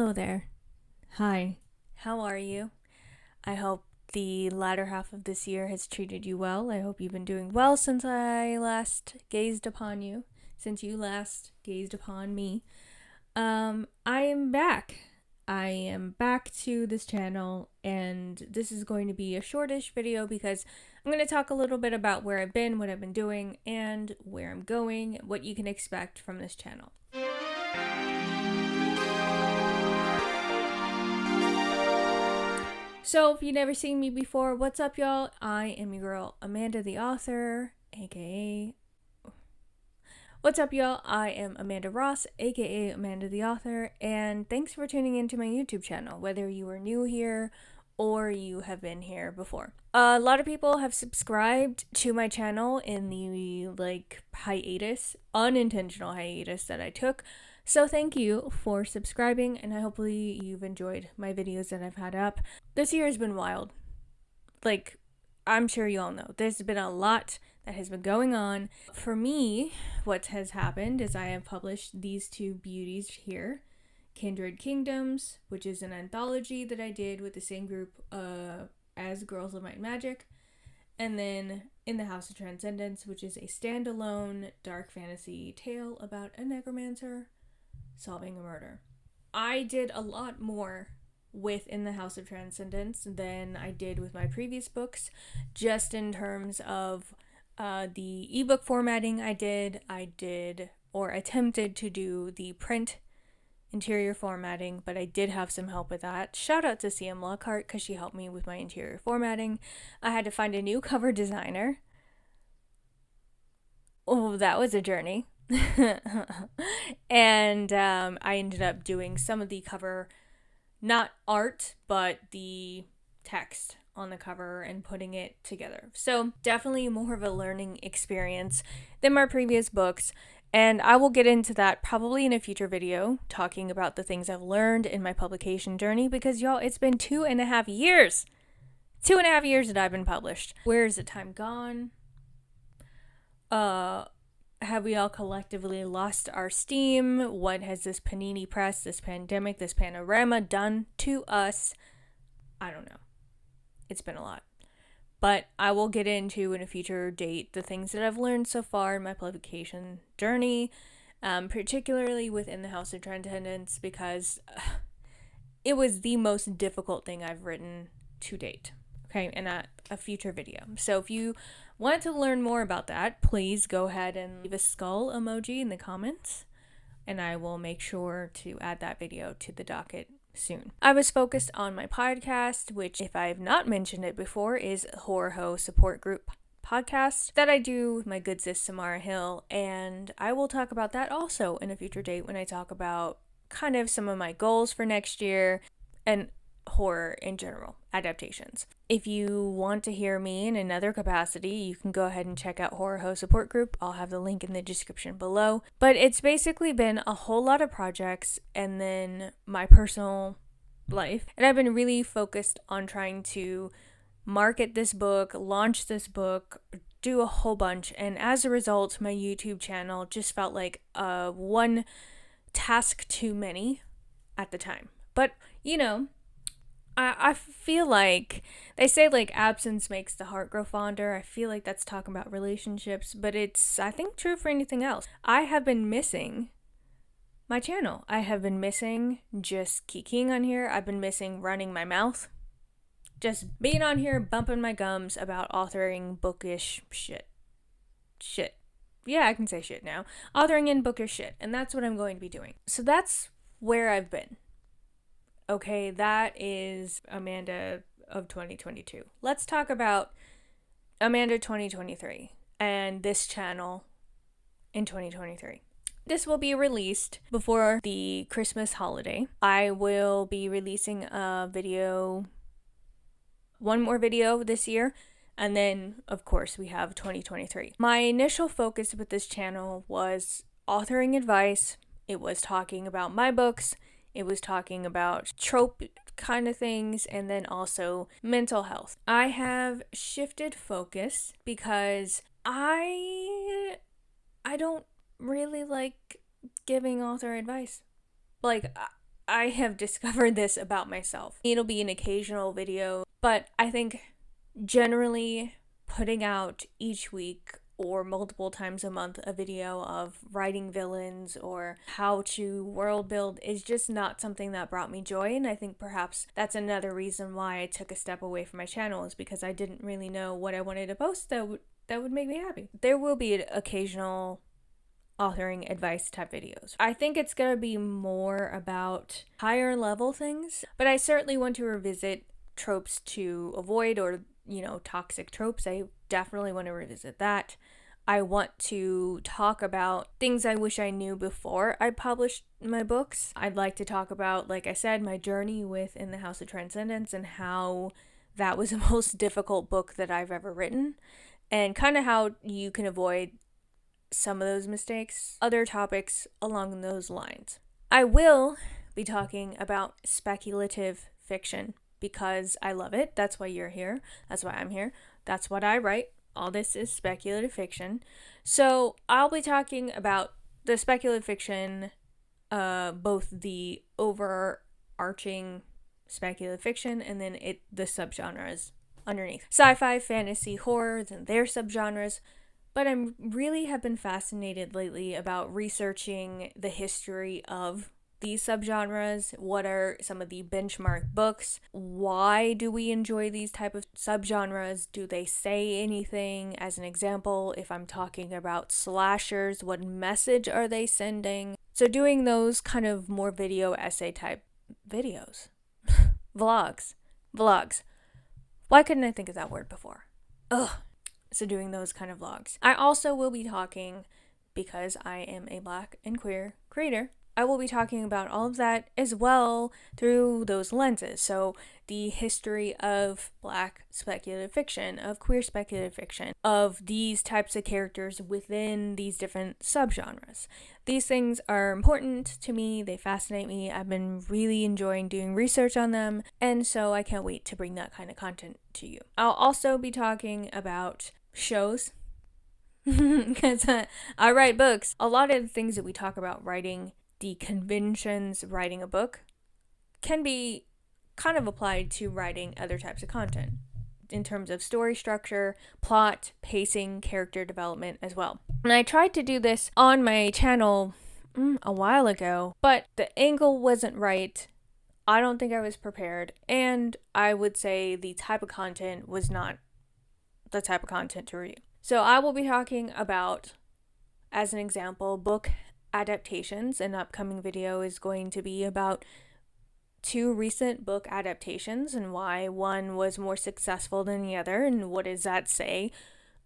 Hello there. Hi. How are you? I hope the latter half of this year has treated you well. I hope you've been doing well since I last gazed upon you, since you last gazed upon me. I am back. I am back to this channel, and this is going to be a shortish video because I'm going to talk a little bit about where I've been, what I've been doing, and where I'm going, what you can expect from this channel. So, if you've never seen me before, what's up, y'all? I am your girl, Amanda the author, aka... What's up, y'all? I am Amanda Ross, aka Amanda the author, and thanks for tuning into my YouTube channel, whether you are new here or you have been here before. A lot of people have subscribed to my channel in the, unintentional hiatus that I took. So thank you for subscribing, and hopefully you've enjoyed my videos that I've had up. This year has been wild. I'm sure you all know. There's been a lot that has been going on. For me, what has happened is I have published these two beauties here. Kindred Kingdoms, which is an anthology that I did with the same group as Girls of Might and Magic. And then In the House of Transcendence, which is a standalone dark fantasy tale about a necromancer solving a murder. I did a lot more with In the House of Transcendence than I did with my previous books, just in terms of the ebook formatting. I did or attempted to do the print interior formatting, but I did have some help with that. Shout out to CM Lockhart because she helped me with my interior formatting. I had to find a new cover designer. Oh, that was a journey. And I ended up doing some of the cover, not art, but the text on the cover and putting it together. So definitely more of a learning experience than my previous books. And I will get into that probably in a future video, talking about the things I've learned in my publication journey, because y'all, it's been 2.5 years. 2.5 years that I've been published. Where is the time gone? Have we all collectively lost our steam? What has this panini press, this pandemic, this panorama done to us? I don't know. It's been a lot. But I will get into in a future date the things that I've learned so far in my publication journey, particularly within the House of Transcendence, because it was the most difficult thing I've written to date. Okay, in a future video. So if you want to learn more about that, please go ahead and leave a skull emoji in the comments, and I will make sure to add that video to the docket soon. I was focused on my podcast, which, if I have not mentioned it before, is Heaux Support Group podcast that I do with my good sis Samara Hill, and I will talk about that also in a future date when I talk about kind of some of my goals for next year and horror in general, adaptations. If you want to hear me in another capacity, you can go ahead and check out Heaux Support Group. I'll have the link in the description below. But it's basically been a whole lot of projects and then my personal life. And I've been really focused on trying to market this book, launch this book, do a whole bunch. And as a result, my YouTube channel just felt like one task too many at the time. But, you know, I feel like they say absence makes the heart grow fonder. I feel like that's talking about relationships, but it's, I think, true for anything else. I have been missing my channel. I have been missing just kikiing on here. I've been missing running my mouth. Just being on here, bumping my gums about authoring bookish shit. Yeah, I can say shit now. Authoring in bookish shit, and that's what I'm going to be doing. So that's where I've been. Okay, that is Amanda of 2022. Let's talk about Amanda 2023 and this channel in 2023. This will be released before the Christmas holiday. I will be releasing a video, one more video this year, and then, of course, we have 2023. My initial focus with this channel was authoring advice. It was talking about my books. It was talking about trope kind of things, and then also mental health. I have shifted focus because I don't really like giving author advice. I have discovered this about myself. It'll be an occasional video, but I think generally putting out each week or multiple times a month a video of writing villains or how to world build is just not something that brought me joy, and I think perhaps that's another reason why I took a step away from my channel, is because I didn't really know what I wanted to post that would make me happy. There will be occasional authoring advice type videos. I think it's going to be more about higher level things, but I certainly want to revisit tropes to avoid, or toxic tropes. I definitely want to revisit that. I want to talk about things I wish I knew before I published my books. I'd like to talk about, like I said, my journey with In the House of Transcendence and how that was the most difficult book that I've ever written, and kind of how you can avoid some of those mistakes, other topics along those lines. I will be talking about speculative fiction because I love it. That's why you're here. That's why I'm here. That's what I write. All this is speculative fiction. So I'll be talking about the speculative fiction, both the overarching speculative fiction and then the subgenres underneath. Sci-fi, fantasy, horror, and their subgenres. But I really have been fascinated lately about researching the history of these subgenres. What are some of the benchmark books? Why do we enjoy these type of subgenres? Do they say anything? As an example, if I'm talking about slashers, what message are they sending? So doing those kind of more video essay type videos. Vlogs. Why couldn't I think of that word before? Ugh. So doing those kind of vlogs. I also will be talking, because I am a Black and queer creator, I will be talking about all of that as well through those lenses. So the history of Black speculative fiction, of queer speculative fiction, of these types of characters within these different subgenres. These things are important to me. They fascinate me. I've been really enjoying doing research on them, and so I can't wait to bring that kind of content to you. I'll also be talking about shows, because I write books. A lot of the things that we talk about writing, the conventions writing a book, can be kind of applied to writing other types of content in terms of story structure, plot, pacing, character development as well. And I tried to do this on my channel a while ago, but the angle wasn't right. I don't think I was prepared, and I would say the type of content was not the type of content to review. So I will be talking about, as an example, book adaptations. An upcoming video is going to be about 2 recent book adaptations and why one was more successful than the other, and what does that say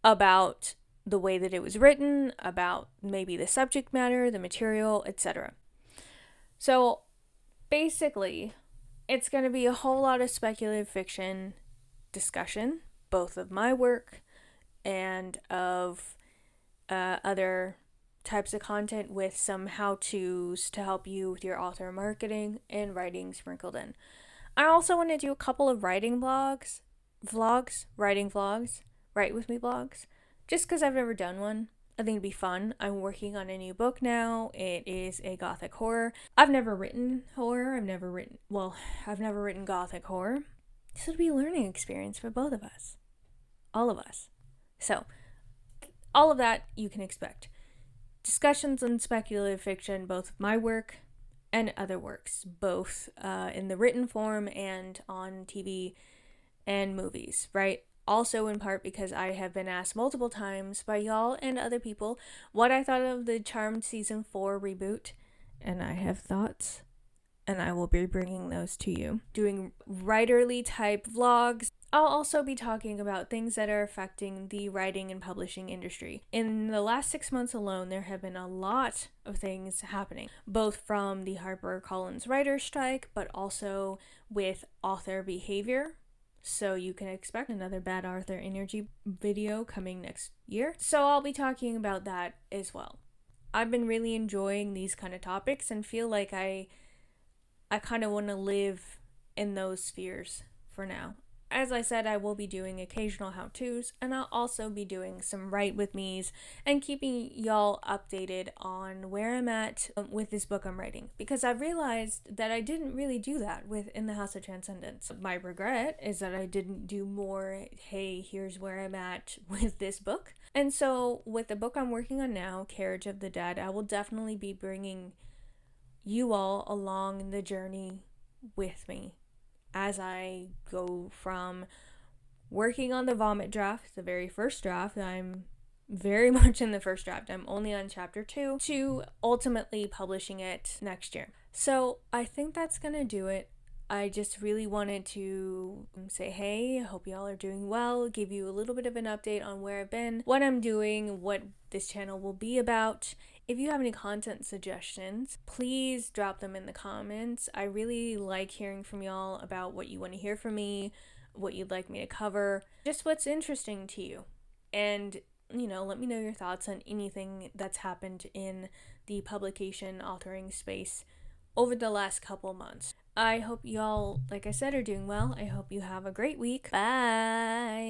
about the way that it was written, about maybe the subject matter, the material, etc. So basically, it's going to be a whole lot of speculative fiction discussion, both of my work and of other types of content, with some how-tos to help you with your author marketing and writing sprinkled in. I also want to do a couple of writing write with me vlogs, just because I've never done one. I think it'd be fun. I'm working on a new book now. It is a gothic horror. I've never written horror. I've never written gothic horror. This would be a learning experience for both of us. All of us. So, all of that you can expect. Discussions on speculative fiction, both my work and other works, both in the written form and on TV and movies, right? Also in part because I have been asked multiple times by y'all and other people what I thought of the Charmed Season 4 reboot, and I have thoughts, and I will be bringing those to you. Doing writerly type vlogs. I'll also be talking about things that are affecting the writing and publishing industry. In the last 6 months alone, there have been a lot of things happening, both from the HarperCollins writer's strike, but also with author behavior. So you can expect another Bad Author Energy video coming next year. So I'll be talking about that as well. I've been really enjoying these kind of topics and feel like I kind of want to live in those spheres for now. As I said, I will be doing occasional how-tos, and I'll also be doing some write with me's and keeping y'all updated on where I'm at with this book I'm writing, because I realized that I didn't really do that with In the House of Transcendence. My regret is that I didn't do more, hey, here's where I'm at with this book. And so with the book I'm working on now, Carriage of the Dead, I will definitely be bringing you all along the journey with me as I go from working on the vomit draft, the very first draft. I'm very much in the first draft. I'm only on chapter 2, to ultimately publishing it next year. So I think that's gonna do it. I just really wanted to say, hey, I hope y'all are doing well, give you a little bit of an update on where I've been, what I'm doing, what this channel will be about. If you have any content suggestions, please drop them in the comments. I really like hearing from y'all about what you want to hear from me, what you'd like me to cover, just what's interesting to you. And, let me know your thoughts on anything that's happened in the publication authoring space over the last couple months. I hope y'all, like I said, are doing well. I hope you have a great week. Bye!